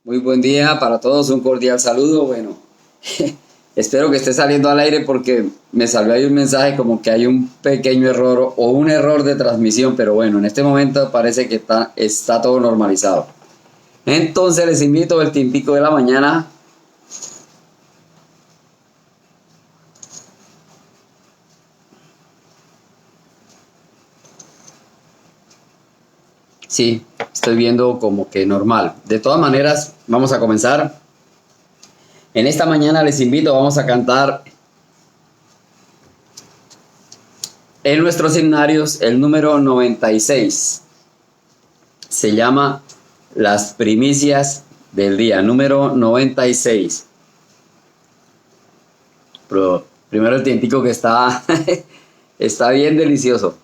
Muy buen día para todos, un cordial saludo. Bueno, espero que esté saliendo al aire porque me salió ahí un mensaje como que hay un pequeño error o un error de transmisión, pero bueno, en este momento parece que está todo normalizado. Entonces les invito el tintico de la mañana. Sí, estoy viendo como que normal. De todas maneras, vamos a comenzar. En esta mañana les invito, vamos a cantar en nuestros himnarios el número 96. Se llama Las primicias del día, número 96. Pero primero el tientico que está, está bien delicioso.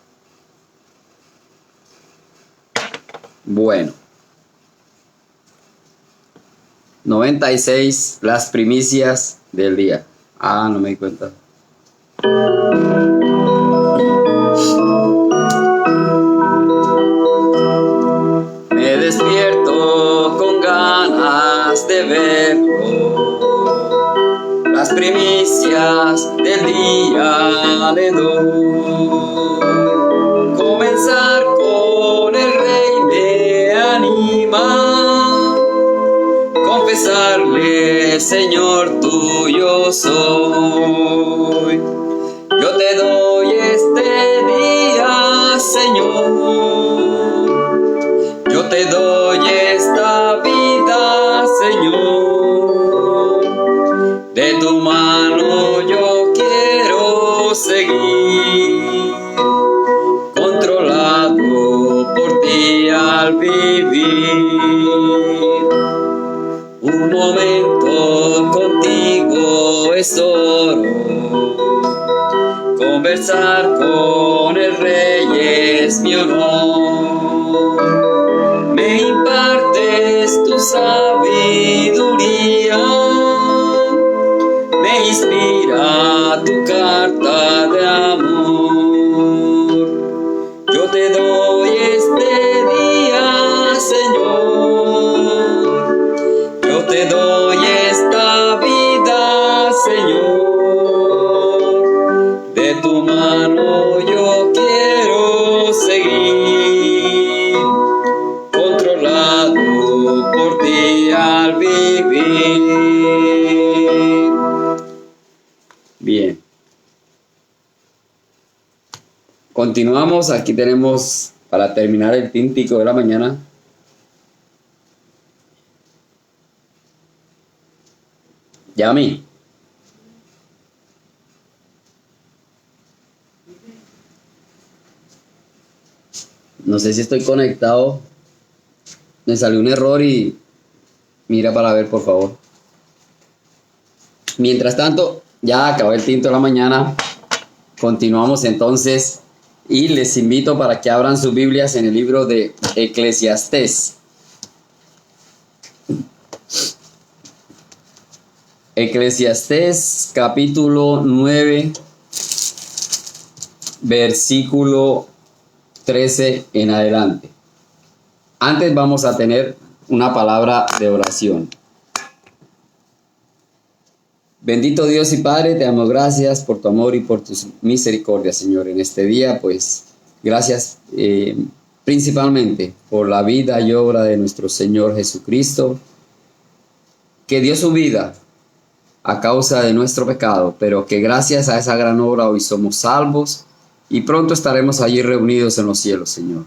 Bueno. 96, las primicias del día. Ah, no me di cuenta. Me despierto con ganas de verlo. Las primicias del día le doy. Comenzar con el Rey me anima. Confesarle, Señor, tuyo soy. Yo te doy este día, Señor. Yo te doy esta vida, Señor. De tu mano yo quiero seguir, controlado por ti al vivir. Un momento contigo es oro, conversar con el Rey es mi honor. Me impartes tu sabiduría, me inspira tu carta de amor. Yo te doy este día, Señor. Yo te doy esta vida, Señor. De tu mano yo quiero seguir, controlado por ti al vivir. Bien. Continuamos, aquí tenemos para terminar el tintico de la mañana. Yami. No sé si estoy conectado. Me salió un error y mira para ver, por favor. Mientras tanto, ya acabó el tinto de la mañana. Continuamos entonces y les invito para que abran sus Biblias en el libro de Eclesiastés. Eclesiastés capítulo 9, versículo 13 en adelante. Antes vamos a tener una palabra de oración. Bendito Dios y Padre, te damos gracias por tu amor y por tu misericordia, Señor, en este día. Pues gracias principalmente por la vida y obra de nuestro Señor Jesucristo, que dio su vida a causa de nuestro pecado, pero que gracias a esa gran obra hoy somos salvos y pronto estaremos allí reunidos en los cielos, Señor.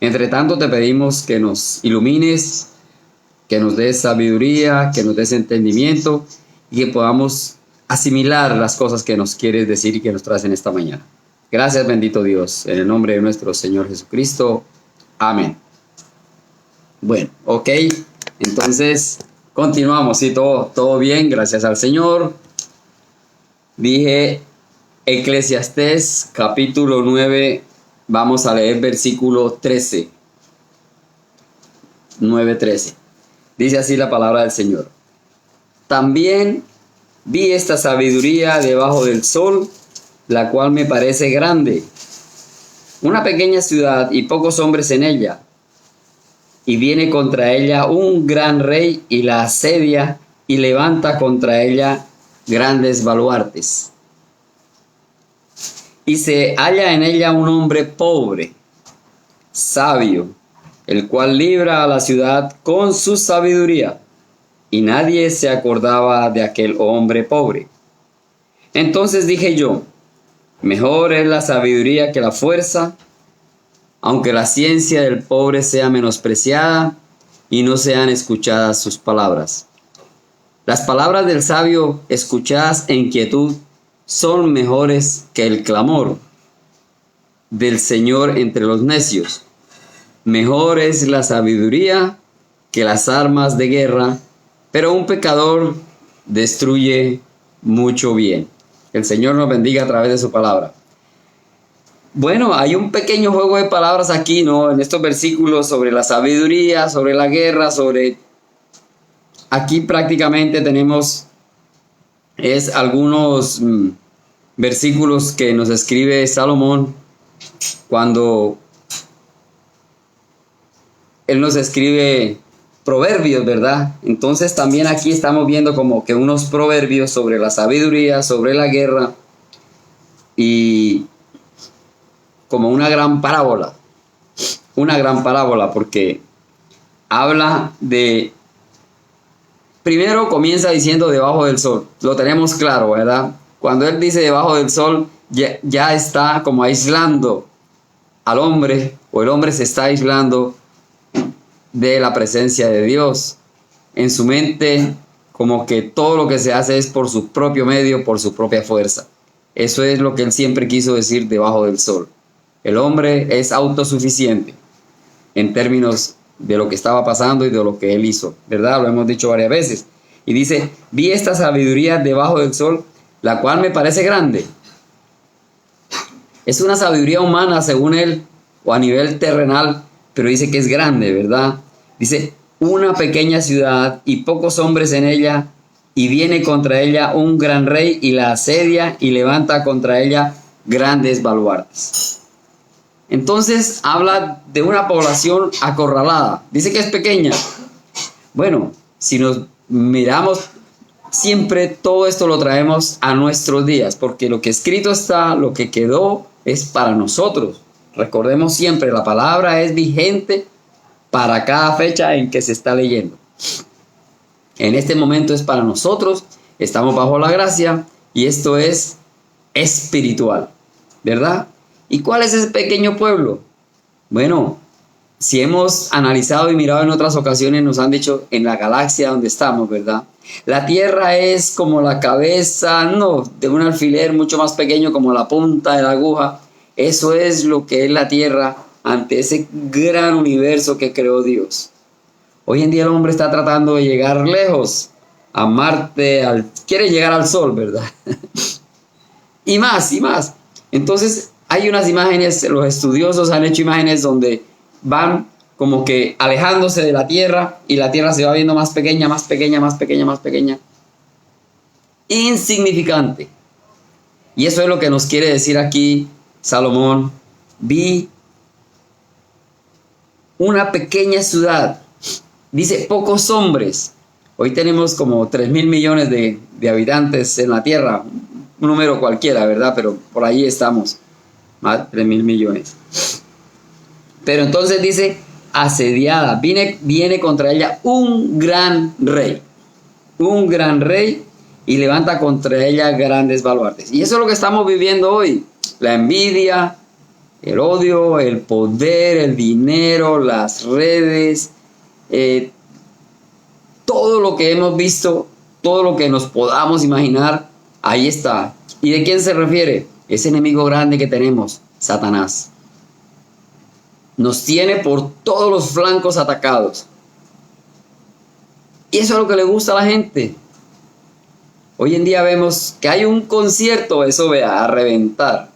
Entre tanto te pedimos que nos ilumines, que nos des sabiduría, que nos des entendimiento y que podamos asimilar las cosas que nos quieres decir y que nos traes en esta mañana. Gracias, bendito Dios, en el nombre de nuestro Señor Jesucristo. Amén. Bueno, ok, entonces continuamos, sí, todo bien, gracias al Señor. Dije Eclesiastés capítulo 9, vamos a leer versículo 13. 9:13. Dice así la palabra del Señor. También vi esta sabiduría debajo del sol, la cual me parece grande. Una pequeña ciudad y pocos hombres en ella. y viene contra ella un gran rey y la asedia y levanta contra ella grandes baluartes. Y se halla en ella un hombre pobre, sabio, el cual libra a la ciudad con su sabiduría, y nadie se acordaba de aquel hombre pobre. Entonces dije yo, mejor es la sabiduría que la fuerza, aunque la ciencia del pobre sea menospreciada y no sean escuchadas sus palabras. Las palabras del sabio escuchadas en quietud son mejores que el clamor del Señor entre los necios. Mejor es la sabiduría que las armas de guerra, pero un pecador destruye mucho bien. El Señor nos bendiga a través de su palabra. Bueno, hay un pequeño juego de palabras aquí, ¿no? En estos versículos sobre la sabiduría, sobre la guerra, sobre... Aquí prácticamente tenemos algunos versículos que nos escribe Salomón cuando él nos escribe proverbios, ¿verdad? Entonces también aquí estamos viendo como que unos proverbios sobre la sabiduría, sobre la guerra y como una gran parábola porque habla de... Primero comienza diciendo debajo del sol, lo tenemos claro, ¿verdad? Cuando él dice debajo del sol, ya está como aislando al hombre, o el hombre se está aislando de la presencia de Dios. En su mente, como que todo lo que se hace es por su propio medio, por su propia fuerza. Eso es lo que él siempre quiso decir debajo del sol. El hombre es autosuficiente en términos de lo que estaba pasando y de lo que él hizo, ¿verdad? Lo hemos dicho varias veces. Y dice, vi esta sabiduría debajo del sol, la cual me parece grande. Es una sabiduría humana según él, o a nivel terrenal, pero dice que es grande, ¿verdad? Dice, una pequeña ciudad y pocos hombres en ella, y viene contra ella un gran rey y la asedia y levanta contra ella grandes baluartes. Entonces habla de una población acorralada. Dice que es pequeña. Bueno, si nos miramos, siempre todo esto lo traemos a nuestros días, porque lo que escrito está, lo que quedó es para nosotros. Recordemos siempre, la palabra es vigente para cada fecha en que se está leyendo. En este momento es para nosotros, estamos bajo la gracia y esto es espiritual, ¿verdad? ¿Y cuál es ese pequeño pueblo? Bueno, si hemos analizado y mirado en otras ocasiones, nos han dicho en la galaxia donde estamos, ¿verdad? La Tierra es como la cabeza, no, de un alfiler mucho más pequeño, como la punta de la aguja. Eso es lo que es la Tierra ante ese gran universo que creó Dios. Hoy en día el hombre está tratando de llegar lejos, a Marte, quiere llegar al Sol, ¿verdad? y más. Entonces, hay unas imágenes, los estudiosos han hecho imágenes donde van como que alejándose de la Tierra y la Tierra se va viendo más pequeña, insignificante. Y eso es lo que nos quiere decir aquí Salomón. Vi una pequeña ciudad, dice pocos hombres. Hoy tenemos como 3.000 millones de habitantes en la Tierra, un número cualquiera, ¿verdad? Pero por ahí estamos. Más de 3.000 millones. Pero entonces dice, asediada, viene contra ella un gran rey, y levanta contra ella grandes baluartes. Y eso es lo que estamos viviendo hoy, la envidia, el odio, el poder, el dinero, las redes, todo lo que hemos visto, todo lo que nos podamos imaginar, ahí está. ¿Y de quién se refiere? Ese enemigo grande que tenemos, Satanás. Nos tiene por todos los flancos atacados. Y eso es lo que le gusta a la gente. Hoy en día vemos que hay un concierto, eso vea, a reventar.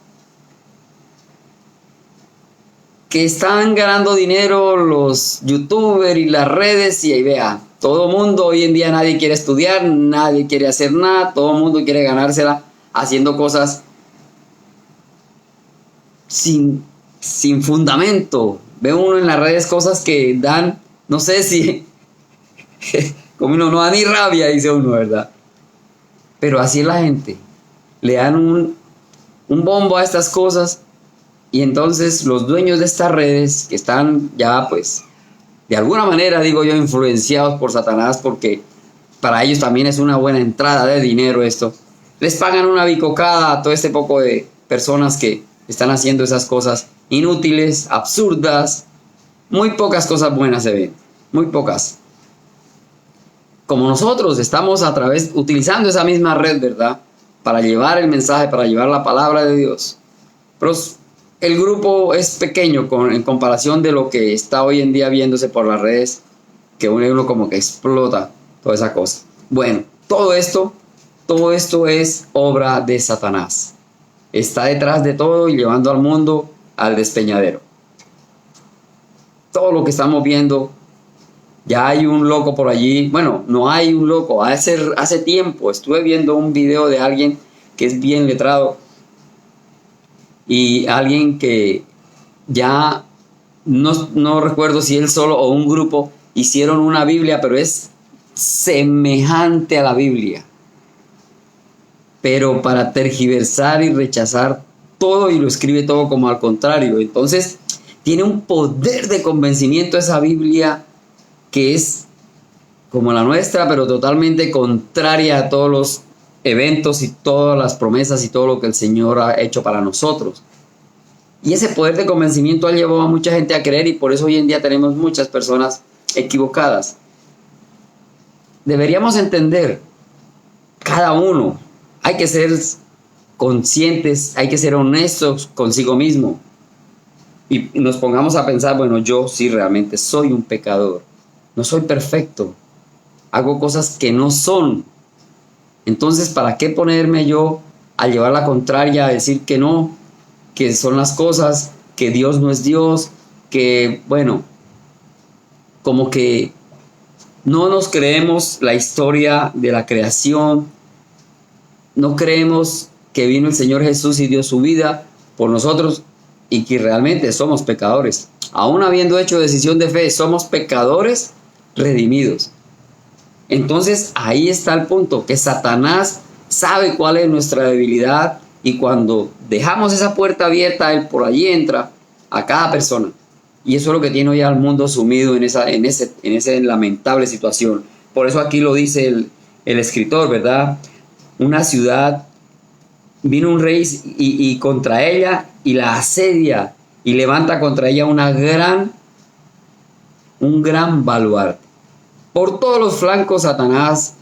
Que están ganando dinero los youtubers y las redes y ahí vea. Todo mundo, hoy en día nadie quiere estudiar, nadie quiere hacer nada, todo el mundo quiere ganársela haciendo cosas sin fundamento. Ve uno en las redes cosas que dan No sé si, como uno no da ni rabia, dice uno, ¿verdad? Pero así es la gente. Le dan un bombo a estas cosas y entonces los dueños de estas redes que están ya pues de alguna manera, digo yo, influenciados por Satanás, porque para ellos también es una buena entrada de dinero esto, les pagan una bicocada a todo este poco de personas que están haciendo esas cosas inútiles, absurdas. Muy pocas cosas buenas se ven, muy pocas. Como nosotros estamos utilizando esa misma red, ¿verdad? Para llevar el mensaje, para llevar la palabra de Dios. Pero el grupo es pequeño en comparación de lo que está hoy en día viéndose por las redes, que uno como que explota toda esa cosa. Bueno, todo esto es obra de Satanás. Está detrás de todo y llevando al mundo al despeñadero. Todo lo que estamos viendo, ya hay un loco por allí. Bueno, no hay un loco. Hace tiempo estuve viendo un video de alguien que es bien letrado y alguien que ya no recuerdo si él solo o un grupo hicieron una Biblia, pero es semejante a la Biblia, pero para tergiversar y rechazar todo, y lo escribe todo como al contrario. Entonces tiene un poder de convencimiento esa Biblia que es como la nuestra, pero totalmente contraria a todos los eventos y todas las promesas y todo lo que el Señor ha hecho para nosotros. Y ese poder de convencimiento ha llevado a mucha gente a creer, y por eso hoy en día tenemos muchas personas equivocadas. Deberíamos entender, cada uno, hay que ser conscientes, hay que ser honestos consigo mismo. Y nos pongamos a pensar, bueno, yo sí realmente soy un pecador. No soy perfecto. Hago cosas que no son. Entonces, ¿para qué ponerme yo a llevar la contraria, a decir que no, que son las cosas, que Dios no es Dios, que, bueno, como que no nos creemos la historia de la creación, no creemos que vino el Señor Jesús y dio su vida por nosotros y que realmente somos pecadores? Aún habiendo hecho decisión de fe, somos pecadores redimidos. Entonces ahí está el punto, que Satanás sabe cuál es nuestra debilidad, y cuando dejamos esa puerta abierta, él por allí entra a cada persona. Y eso es lo que tiene hoy al mundo sumido en esa lamentable situación. Por eso aquí lo dice el escritor, ¿verdad? Una ciudad, vino un rey y contra ella, y la asedia, y levanta contra ella un gran baluarte. Por todos los flancos Satanás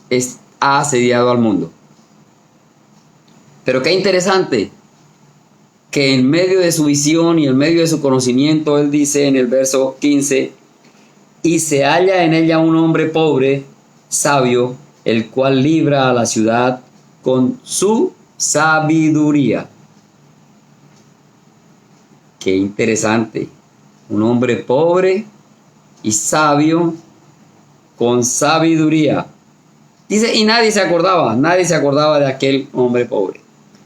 ha asediado al mundo. Pero qué interesante, que en medio de su visión y en medio de su conocimiento, él dice en el verso 15, y se halla en ella un hombre pobre, sabio, el cual libra a la ciudad con su sabiduría. Qué interesante, un hombre pobre y sabio con sabiduría. Dice, y nadie se acordaba de aquel hombre pobre.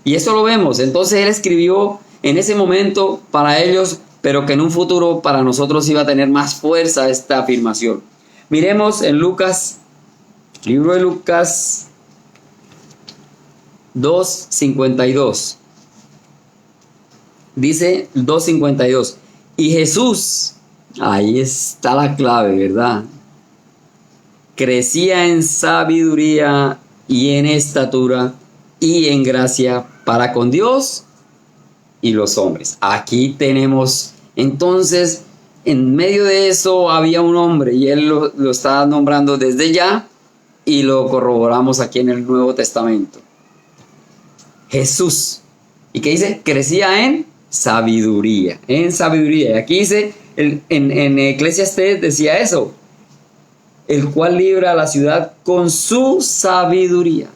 Y eso lo vemos. Entonces él escribió en ese momento para ellos, pero que en un futuro para nosotros iba a tener más fuerza esta afirmación. Miremos en Lucas, libro de Lucas 2:52. Dice 2:52. Y Jesús, ahí está la clave, ¿verdad? Crecía en sabiduría y en estatura y en gracia para con Dios y los hombres. Aquí tenemos, entonces, en medio de eso había un hombre, y él lo está nombrando desde ya, y lo corroboramos aquí en el Nuevo Testamento. Jesús. ¿Y qué dice? Crecía en sabiduría. En sabiduría. Y aquí dice, en Eclesiastés decía eso, el cual libra a la ciudad con su sabiduría.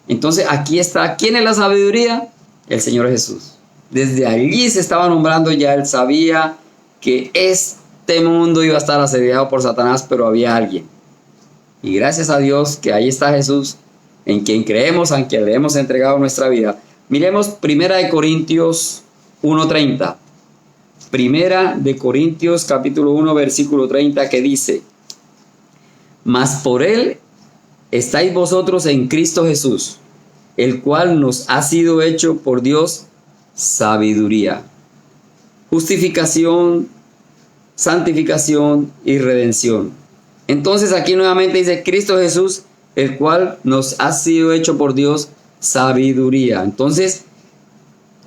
Entonces aquí está, ¿quién es la sabiduría? El Señor Jesús. Desde allí se estaba nombrando ya, él sabía que este mundo iba a estar asediado por Satanás, pero había alguien. Y gracias a Dios que ahí está Jesús, en quien creemos, a quien le hemos entregado nuestra vida. Miremos 1 Corintios 1:30. 1 Corintios capítulo 1 versículo 30, que dice: mas por él estáis vosotros en Cristo Jesús, el cual nos ha sido hecho por Dios sabiduría, justificación, santificación y redención. Entonces aquí nuevamente dice Cristo Jesús, el cual nos ha sido hecho por Dios sabiduría. Entonces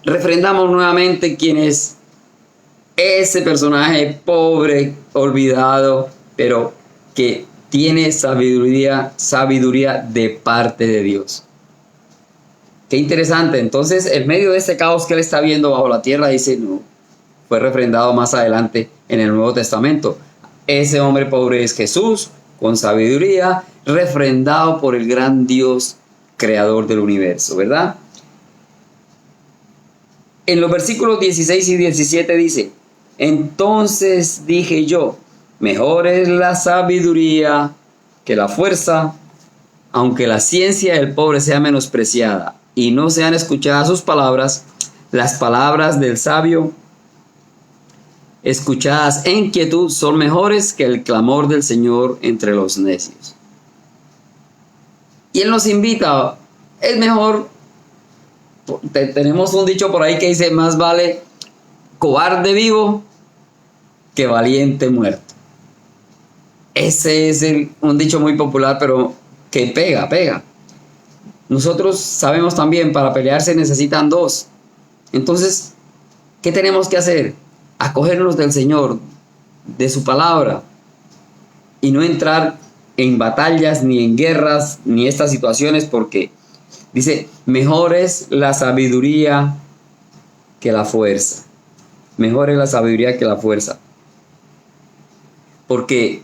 refrendamos nuevamente quién es ese personaje pobre, olvidado, pero que tiene sabiduría de parte de Dios. Qué interesante. Entonces, en medio de este caos que él está viendo bajo la tierra, dice, no, fue refrendado más adelante en el Nuevo Testamento. Ese hombre pobre es Jesús, con sabiduría, refrendado por el gran Dios creador del universo, ¿verdad? En los versículos 16 y 17 dice, entonces dije yo, mejor es la sabiduría que la fuerza, aunque la ciencia del pobre sea menospreciada y no sean escuchadas sus palabras, las palabras del sabio escuchadas en quietud son mejores que el clamor del Señor entre los necios. Y él nos invita, es mejor, tenemos un dicho por ahí que dice, más vale cobarde vivo que valiente muerto. Ese es un dicho muy popular, pero que pega. Nosotros sabemos también, para pelear se necesitan dos. Entonces, ¿qué tenemos que hacer? Acogernos del Señor, de su palabra, y no entrar en batallas, ni en guerras, ni estas situaciones, porque dice, mejor es la sabiduría que la fuerza. Mejor es la sabiduría que la fuerza. Porque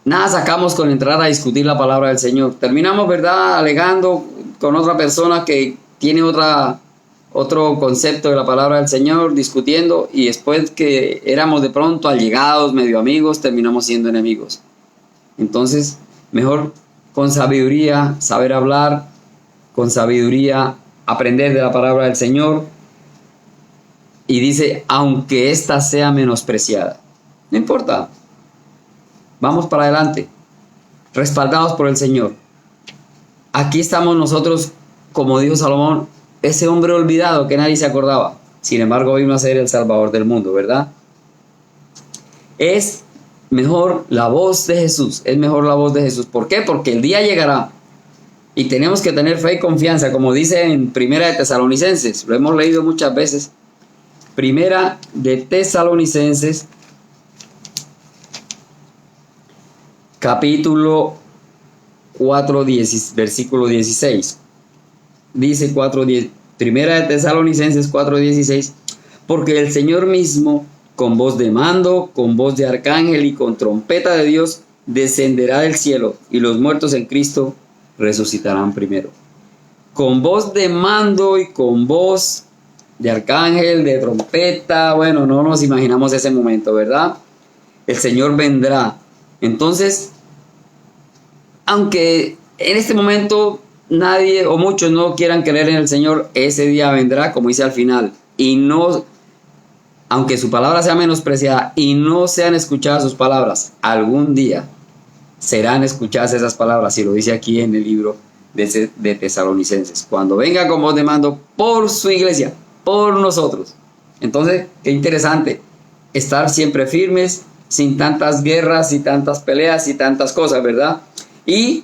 nada sacamos con entrar a discutir la palabra del Señor. Terminamos, ¿verdad?, alegando con otra persona que tiene otro concepto de la palabra del Señor, discutiendo, y después que éramos de pronto allegados, medio amigos, terminamos siendo enemigos. Entonces, mejor con sabiduría, saber hablar, con sabiduría, aprender de la palabra del Señor. Y dice, aunque ésta sea menospreciada. No importa. Vamos para adelante, respaldados por el Señor. Aquí estamos nosotros, como dijo Salomón, ese hombre olvidado que nadie se acordaba. Sin embargo, vino a ser el Salvador del mundo, ¿verdad? Es mejor la voz de Jesús. Es mejor la voz de Jesús. ¿Por qué? Porque el día llegará. Y tenemos que tener fe y confianza, como dice en Primera de Tesalonicenses. Lo hemos leído muchas veces. Primera de Tesalonicenses, capítulo 4, versículo 16. Dice Primera de Tesalonicenses 4:16, porque el Señor mismo, con voz de mando, con voz de arcángel y con trompeta de Dios, descenderá del cielo, y los muertos en Cristo resucitarán primero. Con voz de mando y con voz de arcángel, de trompeta, bueno, no nos imaginamos ese momento, ¿verdad? El Señor vendrá. Entonces, aunque en este momento nadie o muchos no quieran creer en el Señor, ese día vendrá, como dice al final, y no, aunque su palabra sea menospreciada y no sean escuchadas sus palabras, algún día serán escuchadas esas palabras, y lo dice aquí en el libro de Tesalonicenses, cuando venga con voz de mando por su iglesia, por nosotros. Entonces, qué interesante estar siempre firmes, sin tantas guerras y tantas peleas y tantas cosas, ¿verdad? Y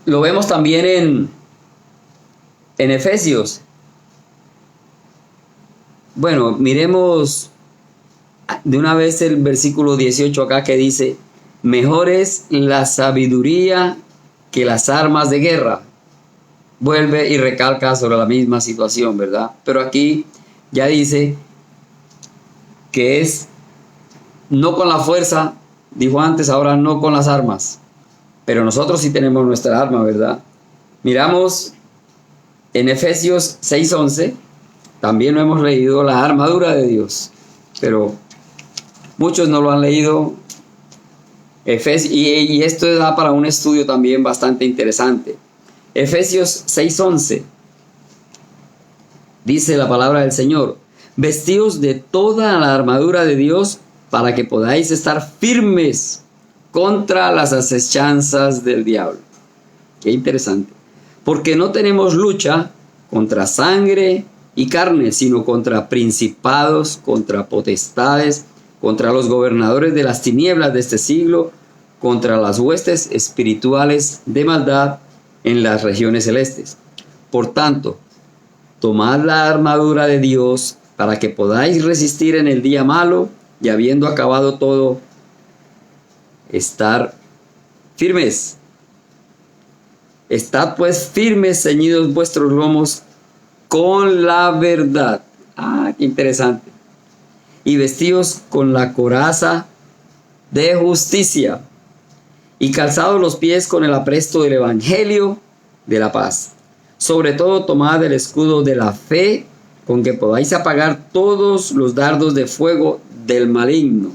lo vemos también en Efesios. Bueno, miremos de una vez el versículo 18 acá, que dice, mejor es la sabiduría que las armas de guerra. Vuelve y recalca sobre la misma situación, ¿verdad? Pero aquí ya dice que es no con la fuerza, dijo antes, ahora no con las armas. Pero nosotros sí tenemos nuestra arma, ¿verdad? Miramos en Efesios 6:11, también lo hemos leído, la armadura de Dios. Pero muchos no lo han leído. Y esto da para un estudio también bastante interesante. Efesios 6:11 dice la palabra del Señor, vestíos de toda la armadura de Dios para que podáis estar firmes contra las acechanzas del diablo. Qué interesante. Porque no tenemos lucha contra sangre y carne, sino contra principados, contra potestades, contra los gobernadores de las tinieblas de este siglo, contra las huestes espirituales de maldad en las regiones celestes. Por tanto, tomad la armadura de Dios para que podáis resistir en el día malo y habiendo acabado todo, estar firmes. Estad pues firmes, ceñidos vuestros lomos con la verdad. Qué interesante. Y vestidos con la coraza de justicia y calzados los pies con el apresto del evangelio de la paz. Sobre todo tomad el escudo de la fe, con que podáis apagar todos los dardos de fuego del maligno.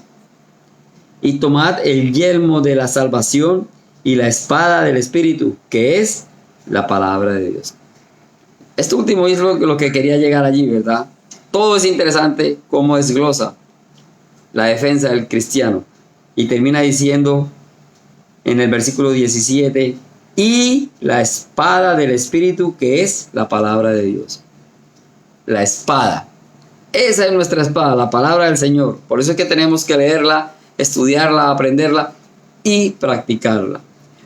Y tomad el yelmo de la salvación y la espada del Espíritu, que es la palabra de Dios. Esto último es lo que quería llegar allí, ¿verdad? Todo es interesante cómo desglosa la defensa del cristiano. Y termina diciendo en el versículo 17, y la espada del Espíritu, que es la palabra de Dios. La espada. Esa es nuestra espada, la palabra del Señor. Por eso es que tenemos que leerla, estudiarla, aprenderla y practicarla.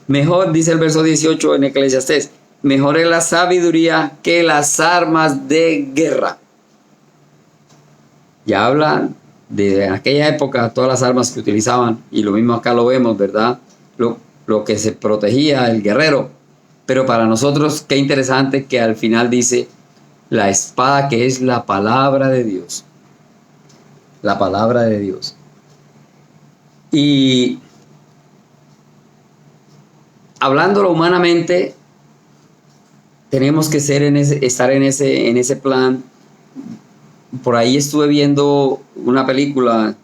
Mejor, dice el verso 18 en Eclesiastés, mejor es la sabiduría que las armas de guerra. Ya habla de aquella época, todas las armas que utilizaban, y lo mismo acá lo vemos, ¿verdad? Lo que se protegía el guerrero. Pero para nosotros, qué interesante que al final dice la espada, que es la palabra de Dios. La palabra de Dios. Y hablándolo humanamente, tenemos que estar en ese plan. Por ahí estuve viendo una película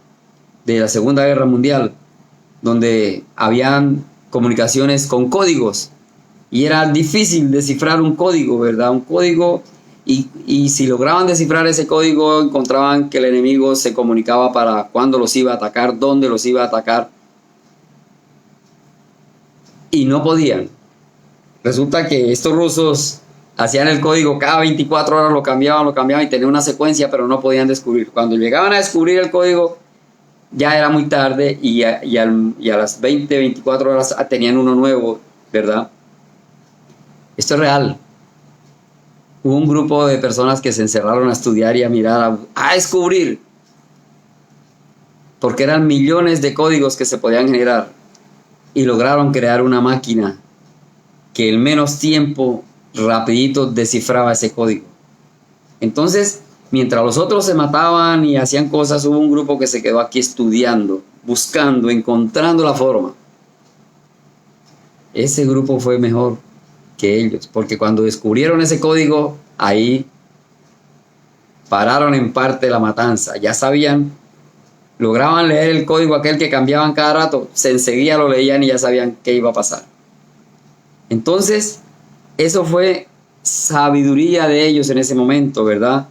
de la Segunda Guerra Mundial, donde habían comunicaciones con códigos y era difícil descifrar un código, ¿verdad? Un código, y si lograban descifrar ese código, encontraban que el enemigo se comunicaba para cuándo los iba a atacar, dónde los iba a atacar, y no podían. Resulta que estos rusos hacían el código, cada 24 horas lo cambiaban y tenían una secuencia, pero no podían descubrir. Cuando llegaban a descubrir el código, ya era muy tarde y a las 20, 24 horas tenían uno nuevo, ¿verdad? Esto es real. Hubo un grupo de personas que se encerraron a estudiar y a mirar, a descubrir, porque eran millones de códigos que se podían generar, y lograron crear una máquina que en menos tiempo, rapidito, descifraba ese código. Entonces, mientras los otros se mataban y hacían cosas, hubo un grupo que se quedó aquí estudiando, buscando, encontrando la forma. Ese grupo fue mejor que ellos, porque cuando descubrieron ese código, ahí pararon en parte la matanza. Ya sabían, lograban leer el código aquel que cambiaban cada rato, enseguida lo leían y ya sabían qué iba a pasar. Entonces, eso fue sabiduría de ellos en ese momento, ¿verdad?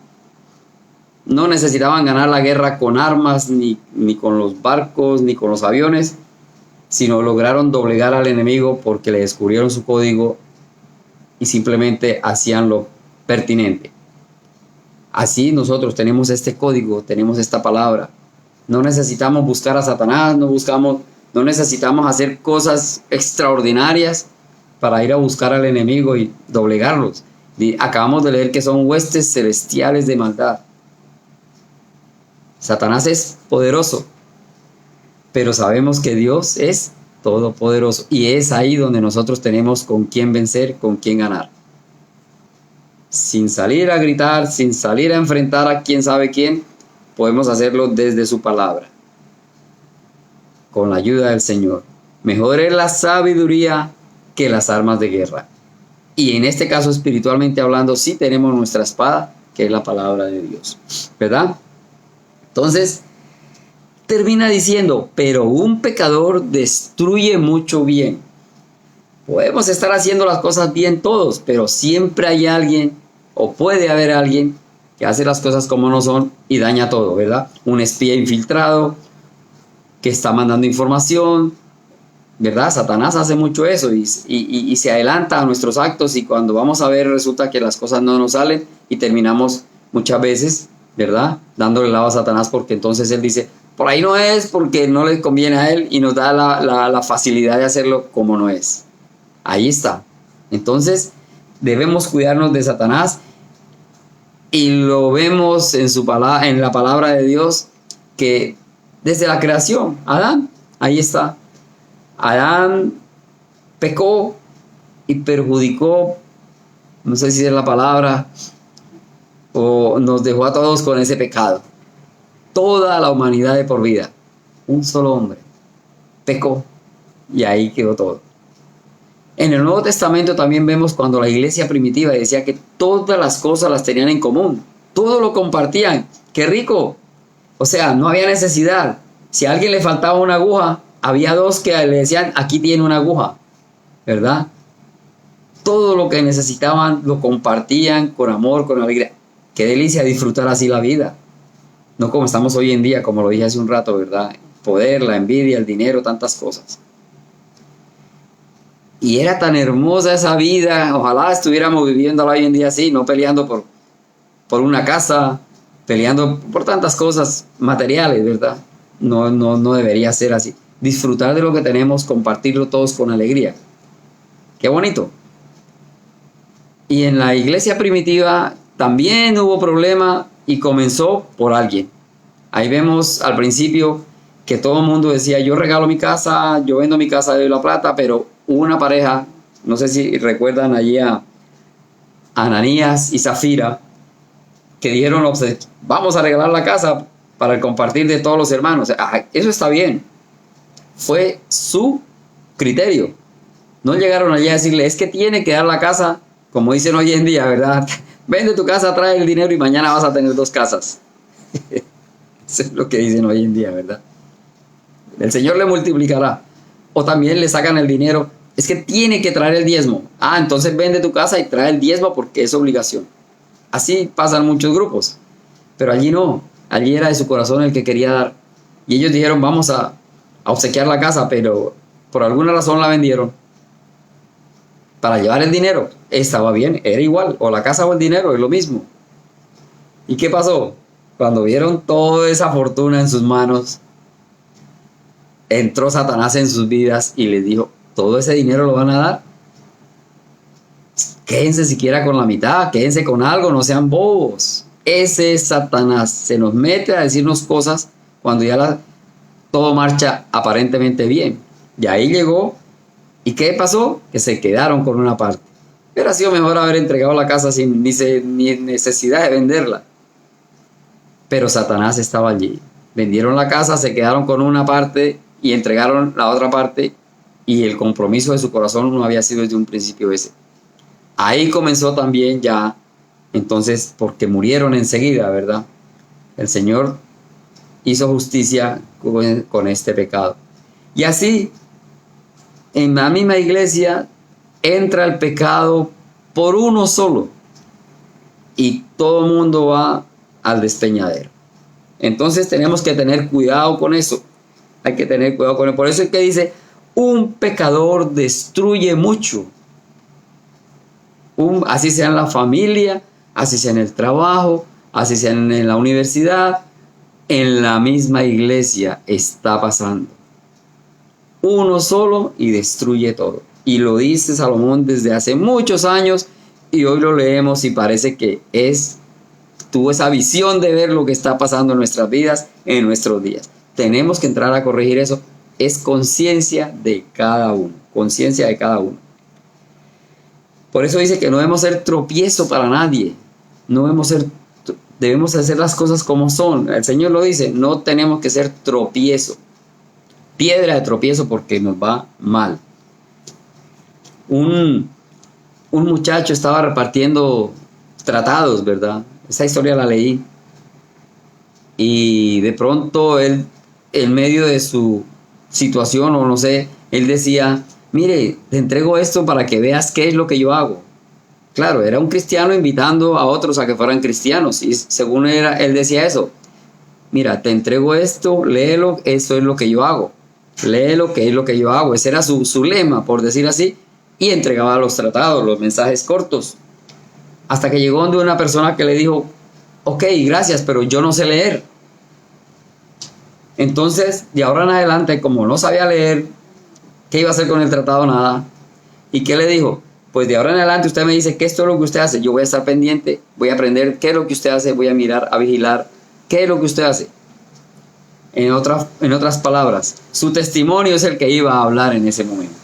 No necesitaban ganar la guerra con armas, ni con los barcos, ni con los aviones, sino lograron doblegar al enemigo porque le descubrieron su código y simplemente hacían lo pertinente. Así nosotros tenemos este código, tenemos esta palabra. No necesitamos buscar a Satanás, no necesitamos hacer cosas extraordinarias para ir a buscar al enemigo y doblegarlos. Acabamos de leer que son huestes celestiales de maldad. Satanás es poderoso, pero sabemos que Dios es todopoderoso, y es ahí donde nosotros tenemos con quién vencer, con quién ganar. Sin salir a gritar, sin salir a enfrentar a quién sabe quién, podemos hacerlo desde su palabra, con la ayuda del Señor. Mejor es la sabiduría que las armas de guerra. Y en este caso, espiritualmente hablando, sí tenemos nuestra espada, que es la palabra de Dios, ¿verdad? Entonces, termina diciendo, pero un pecador destruye mucho bien. Podemos estar haciendo las cosas bien todos, pero siempre hay alguien, o puede haber alguien, que hace las cosas como no son y daña todo, ¿verdad? Un espía infiltrado que está mandando información, ¿verdad? Satanás hace mucho eso y se adelanta a nuestros actos, y cuando vamos a ver resulta que las cosas no nos salen y terminamos muchas veces, ¿verdad? Dándole lado a Satanás, porque entonces él dice, por ahí no es, porque no le conviene a él, y nos da la facilidad de hacerlo como no es. Ahí está. Entonces debemos cuidarnos de Satanás, y lo vemos en la palabra de Dios, que desde la creación, Adán, ahí está. Adán pecó y perjudicó, no sé si es la palabra, o nos dejó a todos con ese pecado. Toda la humanidad de por vida, un solo hombre, pecó, y ahí quedó todo. En el Nuevo Testamento también vemos cuando la iglesia primitiva decía que todas las cosas las tenían en común, todo lo compartían. ¡Qué rico! O sea, no había necesidad. Si a alguien le faltaba una aguja, había dos que le decían, aquí tiene una aguja, ¿verdad? Todo lo que necesitaban lo compartían con amor, con alegría. Qué delicia disfrutar así la vida. No como estamos hoy en día, como lo dije hace un rato, ¿verdad? El poder, la envidia, el dinero, tantas cosas. Y era tan hermosa esa vida. Ojalá estuviéramos viviéndola hoy en día así, no peleando por una casa, peleando por tantas cosas materiales, ¿verdad? No debería ser así. Disfrutar de lo que tenemos, compartirlo todos con alegría. Qué bonito. Y en la iglesia primitiva también hubo problema, y comenzó por alguien. Ahí vemos al principio que todo el mundo decía, yo regalo mi casa, yo vendo mi casa, doy la plata, pero hubo una pareja, no sé si recuerdan allí a Ananías y Zafira, que dijeron, vamos a regalar la casa para el compartir de todos los hermanos. Eso está bien. Fue su criterio. No llegaron allí a decirle, es que tiene que dar la casa, como dicen hoy en día, ¿verdad? Vende tu casa, trae el dinero y mañana vas a tener 2 casas. Eso es lo que dicen hoy en día, ¿verdad? El Señor le multiplicará. O también le sacan el dinero. Es que tiene que traer el diezmo. Entonces vende tu casa y trae el diezmo porque es obligación. Así pasan muchos grupos. Pero allí no. Allí era de su corazón el que quería dar. Y ellos dijeron, vamos a obsequiar la casa, pero por alguna razón la vendieron para llevar el dinero. Estaba bien, era igual. O la casa o el dinero, es lo mismo. ¿Y qué pasó? Cuando vieron toda esa fortuna en sus manos, entró Satanás en sus vidas y les dijo, ¿todo ese dinero lo van a dar? Quédense siquiera con la mitad, quédense con algo, no sean bobos. Ese es Satanás. Se nos mete a decirnos cosas cuando ya todo marcha aparentemente bien. Y ahí llegó. ¿Y qué pasó? Que se quedaron con una parte. Hubiera sido mejor haber entregado la casa sin ni necesidad de venderla. Pero Satanás estaba allí. Vendieron la casa, se quedaron con una parte y entregaron la otra parte, y el compromiso de su corazón no había sido desde un principio ese. Ahí comenzó también ya, entonces, porque murieron enseguida, ¿verdad? El Señor hizo justicia con este pecado. Y así, en la misma iglesia, entra el pecado por uno solo, y todo el mundo va al despeñadero. Entonces tenemos que tener cuidado con eso. Hay que tener cuidado con eso. Por eso es que dice, un pecador destruye mucho. Así sea en la familia, así sea en el trabajo, así sea en la universidad, en la misma iglesia está pasando. Uno solo y destruye todo. Y lo dice Salomón desde hace muchos años, y hoy lo leemos y parece que tuvo esa visión de ver lo que está pasando en nuestras vidas, en nuestros días. Tenemos que entrar a corregir eso. Es conciencia de cada uno. Conciencia de cada uno. Por eso dice que no debemos ser tropiezo para nadie. Debemos hacer las cosas como son. El Señor lo dice, no tenemos que ser tropiezo. Piedra de tropiezo porque nos va mal. Un muchacho estaba repartiendo tratados, ¿verdad? Esa historia la leí. Y de pronto él, en medio de su situación, o no sé, él decía, mire, te entrego esto para que veas qué es lo que yo hago. Claro, era un cristiano invitando a otros a que fueran cristianos. Y según él decía eso, mira, te entrego esto, léelo, esto es lo que yo hago. lee lo que es lo que yo hago. Ese era su lema, por decir así, y entregaba los tratados, los mensajes cortos. Hasta que llegó donde una persona que le dijo, ok, gracias, pero yo no sé leer. Entonces, de ahora en adelante, como no sabía leer, ¿qué iba a hacer con el tratado? Nada. ¿Y qué le dijo? Pues de ahora en adelante usted me dice que esto es lo que usted hace, yo voy a estar pendiente, voy a aprender qué es lo que usted hace, voy a mirar, a vigilar qué es lo que usted hace. En otras palabras, su testimonio es el que iba a hablar en ese momento.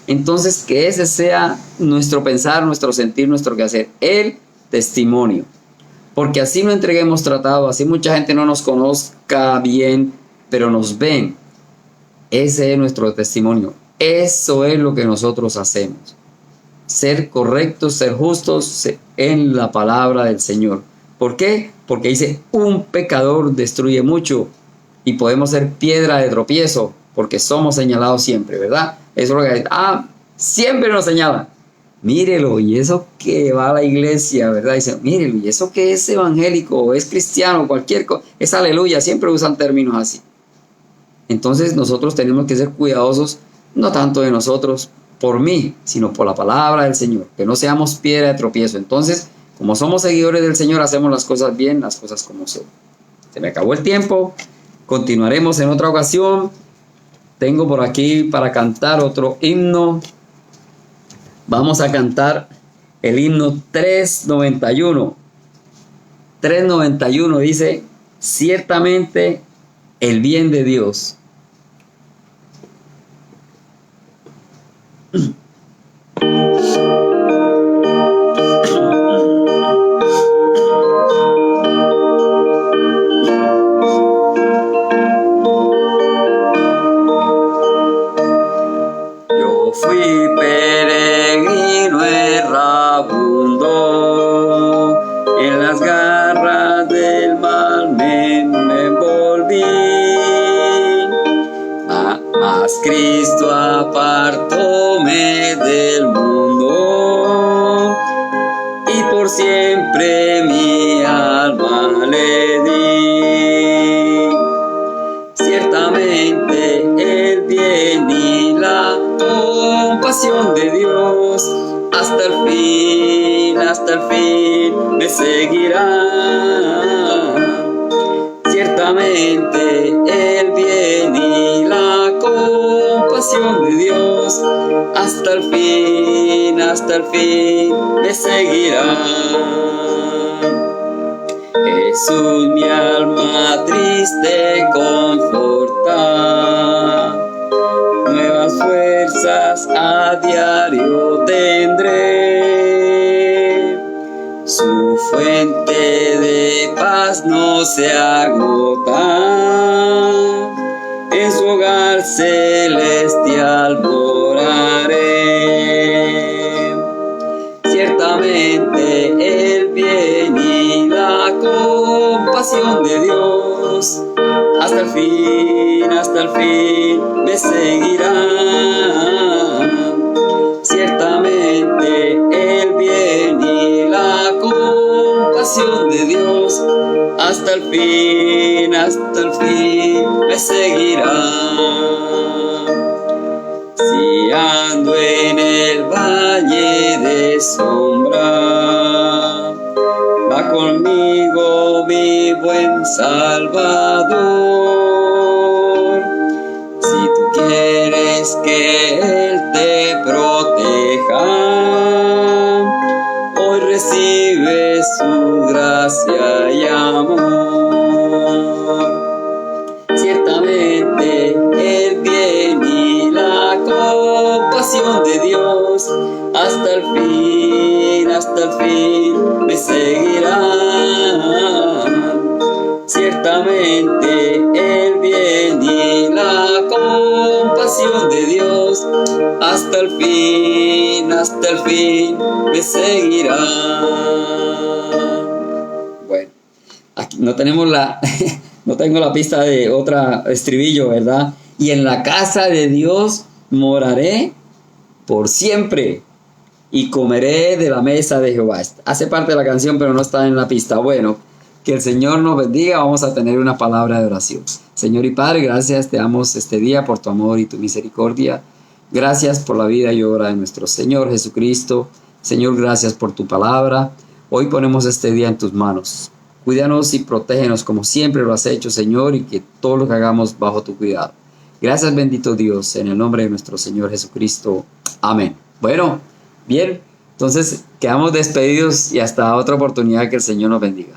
Entonces, que ese sea nuestro pensar, nuestro sentir, nuestro quehacer, el testimonio. Porque así no entreguemos tratado, así mucha gente no nos conozca bien, pero nos ven. Ese es nuestro testimonio. Eso es lo que nosotros hacemos. Ser correctos, ser justos en la palabra del Señor. ¿Por qué? Porque dice, un pecador destruye mucho y podemos ser piedra de tropiezo porque somos señalados siempre, ¿verdad? Eso es lo que siempre nos señalan. Mírelo, y eso que va a la iglesia, ¿verdad? Dice, mírelo, y eso que es evangélico o es cristiano, cualquier cosa, es aleluya, siempre usan términos así. Entonces nosotros tenemos que ser cuidadosos, no tanto de nosotros, por mí, sino por la palabra del Señor, que no seamos piedra de tropiezo. Entonces, como somos seguidores del Señor, hacemos las cosas bien, las cosas como son. Se me acabó el tiempo, continuaremos en otra ocasión. Tengo por aquí para cantar otro himno. Vamos a cantar el himno 391. 391 dice, ciertamente el bien de Dios. Yo fui peregrino errabundo, en las garras del mal me envolví, mas Cristo apartóme del mundo y por siempre mi alma le di. Ciertamente el bien y la compasión de Dios hasta el fin me seguirá. Ciertamente el bien y la compasión de Dios hasta el fin me seguirá. Jesús mi alma triste conforta, nuevas fuerzas a diario tendré. Su fuente de paz no se agota, en su hogar celestial moraré. Ciertamente el bien y la compasión de Dios hasta el fin me seguirá. Ciertamente el bien y la compasión de Dios hasta el fin me seguirá. Si ando en el valle de sombra, va conmigo mi buen Salvador. Si tú quieres que Él te proteja, hoy recibe su gracia y amor. Ciertamente el bien y la compasión de Dios hasta el fin me seguirá. Ciertamente el bien y la compasión de Dios hasta el fin me seguirá. Bueno, aquí no tenemos no tengo la pista de otra estribillo, ¿verdad? Y en la casa de Dios moraré por siempre y comeré de la mesa de Jehová. Hace parte de la canción, pero no está en la pista. Bueno, Que el Señor nos bendiga. Vamos a tener una palabra de oración. Señor y Padre, gracias, te damos este día por tu amor y tu misericordia. Gracias por la vida y obra de nuestro Señor Jesucristo. Señor, gracias por tu palabra. Hoy ponemos este día en tus manos. Cuídanos y protégenos como siempre lo has hecho, Señor, y que todo lo que hagamos bajo tu cuidado. Gracias, bendito Dios, en el nombre de nuestro Señor Jesucristo. Amén. Bueno, bien, entonces quedamos despedidos y hasta otra oportunidad, que el Señor nos bendiga.